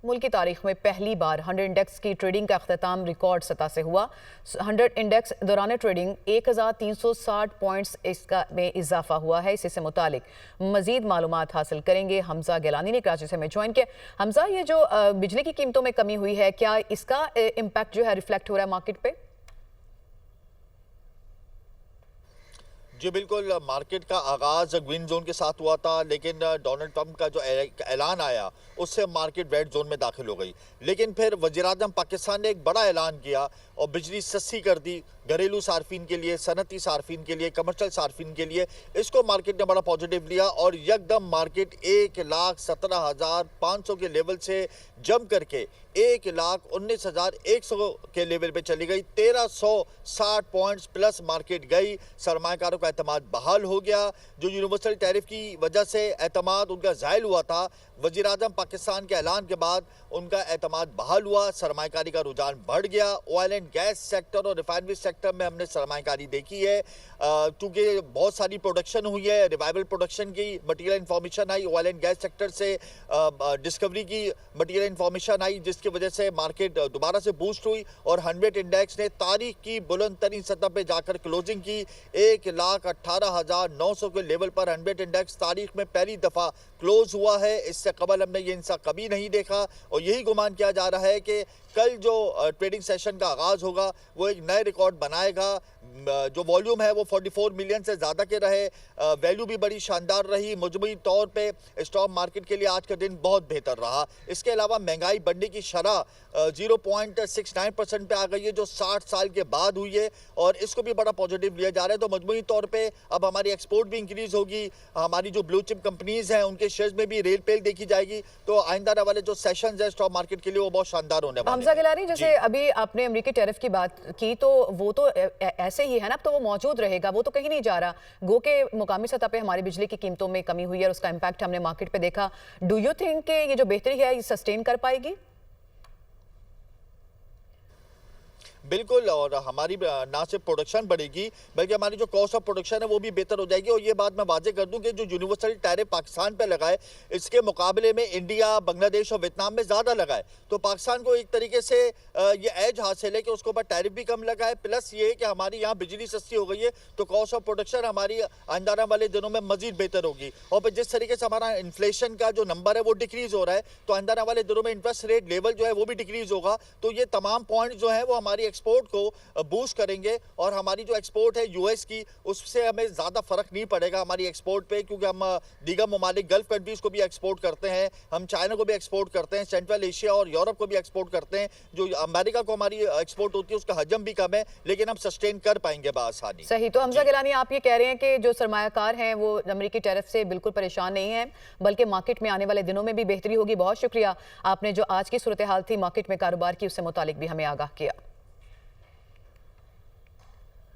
मुल्क की तारीख में पहली बार 100 इंडेक्स की ट्रेडिंग का अख्ताम रिकॉर्ड सतह से हुआ। 100 इंडेक्स दौरान ट्रेडिंग 1360 पॉइंट्स इसका में इजाफा हुआ है। इसी से मुतालिक मजीद मालूमात हासिल करेंगे। हमजा गिलानी ने कराची से हमें ज्वाइन किया। हमजा, ये जो बिजली की कीमतों में कमी हुई है, क्या इसका इम्पैक्ट जो है रिफ्लेक्ट हो रहा है मार्केट पे? जी बिल्कुल, मार्केट का आगाज़ ग्रीन जोन के साथ हुआ था, लेकिन डोनाल्ड ट्रंप का जो ऐलान आया उससे मार्केट रेड जोन में दाखिल हो गई। लेकिन फिर वज़ीर-ए-आज़म पाकिस्तान ने एक बड़ा ऐलान किया और बिजली सस्ती कर दी घरेलू सार्फिन के लिए, सनती सार्फिन के लिए, कमर्शियल सार्फिन के लिए। इसको मार्केट ने बड़ा पॉजिटिव लिया और यकदम मार्केट 1,17,500 के लेवल से जंप करके 1,19,100 के लेवल पे चली गई। 1,360 पॉइंट्स प्लस मार्केट गई। सरमायाकारों का एतमाद बहाल हो गया। जो यूनिवर्सल टैरिफ की वजह से एतमाद उनका ज़ायल हुआ था, वज़ीर-ए-आज़म पाकिस्तान के ऐलान के बाद उनका एतमाद बहाल हुआ। सरमायाकारी का रुझान बढ़ गया। ऑयल एंड गैस सेक्टर और रिफाइनरी सेक्टर में हमने सरमायाकारी देखी है, क्योंकि बहुत सारी प्रोडक्शन हुई है। रिवाइवल प्रोडक्शन की material information I, oil and gas sector से डिस्कवरी की मटीरियल इन्फॉर्मेशन आई, जिसकी वजह से मार्केट दोबारा से बूस्ट हुई और 100 इंडेक्स ने तारीख की बुलंद तरीन सतह पे जाकर क्लोजिंग की। 1,18,900 के लेवल पर 100 इंडेक्स तारीख में पहली दफ़ा क्लोज हुआ है। इससे कबल हमने ये इंसा कभी नहीं देखा और यही गुमान किया जा रहा है कि कल जो ट्रेडिंग सेशन का आगाज़ होगा वो एक नए रिकॉर्ड बनाएगा। जो वॉल्यूम है वो 44 मिलियन से ज़्यादा के रहे। वैल्यू भी बड़ी शानदार रही। मजमूई तौर पे स्टॉक मार्केट के लिए आज का दिन बहुत बेहतर रहा। इसके अलावा महंगाई बढ़ने की शरह 0.69% पे आ गई है, जो 60 साल के बाद हुई है और इसको भी बड़ा पॉजिटिव लिया जा रहा है। तो मजमूई तौर पे अब हमारी एक्सपोर्ट भी इंक्रीज़ होगी। हमारी जो ब्लू चिप कंपनीज़ हैं उनके शेयर्स में भी रेल पेल देखी जाएगी। तो आइंदा वाले जो सेशंस है स्टॉक मार्केट के लिए वो बहुत शानदार होने वाले हैं। हमजा गिलानी, जैसे अभी आपने अमेरिकी टैरिफ की बात की, तो वो तो ऐसे ही है ना, अब तो वो मौजूद रहेगा, वो तो कहीं नहीं जा रहा। गो के मुकामी सतह पे हमारी बिजली की कीमतों में कमी हुई है और उसका इम्पैक्ट हमने मार्केट पे देखा। डू यू थिंक कि ये जो बेहतरी है ये सस्टेन कर पाएगी? बिल्कुल, और हमारी ना सिर्फ प्रोडक्शन बढ़ेगी बल्कि हमारी जो कॉस्ट ऑफ प्रोडक्शन है वो भी बेहतर हो जाएगी। और ये बात मैं वाजे कर दूं कि जो यूनिवर्सल टैरिफ पाकिस्तान पे लगा है, इसके मुकाबले में इंडिया, बांग्लादेश और वियतनाम में ज़्यादा लगा है। तो पाकिस्तान को एक तरीके से ये एज हासिल है कि उसके ऊपर टैरिफ भी कम लगा है, प्लस ये कि हमारी यहाँ बिजली सस्ती हो गई है, तो कॉस्ट ऑफ प्रोडक्शन हमारी आने वाले दिनों में मजीद बेहतर होगी। और फिर जिस तरीके से हमारा इन्फ्लेशन का जो नंबर है वो डिक्रीज़ हो रहा है, तो आने वाले दिनों में इंटरेस्ट रेट लेवल जो है वो भी डिक्रीज़ होगा। तो ये तमाम पॉइंट जो है वो हमारी एक्सपोर्ट को बूस्ट करेंगे और हमारी जो एक्सपोर्ट है यूएस की, उससे हमें ज़्यादा फर्क नहीं पड़ेगा हमारी एक्सपोर्ट पे, क्योंकि हम दीगर ममालिक गल्फ कंट्रीज़ को भी एक्सपोर्ट करते हैं, हम चाइना को भी एक्सपोर्ट करते हैं, सेंट्रल एशिया और यूरोप को भी एक्सपोर्ट करते हैं। जो अमेरिका को हमारी एक्सपोर्ट होती है उसका हजम भी कम है, लेकिन हम सस्टेन कर पाएंगे बआसानी। सही। तो हमजा गिलानी, आप ये कह रहे हैं कि जो सरमायाकार हैं वो अमेरिकी टैरिफ से बिल्कुल परेशान नहीं है, बल्कि मार्केट में आने वाले दिनों में भी बेहतरी होगी। बहुत शुक्रिया, आपने जो आज की सूरत हाल थी मार्केट में कारोबार की उससे मुतालिक भी हमें आगाह किया।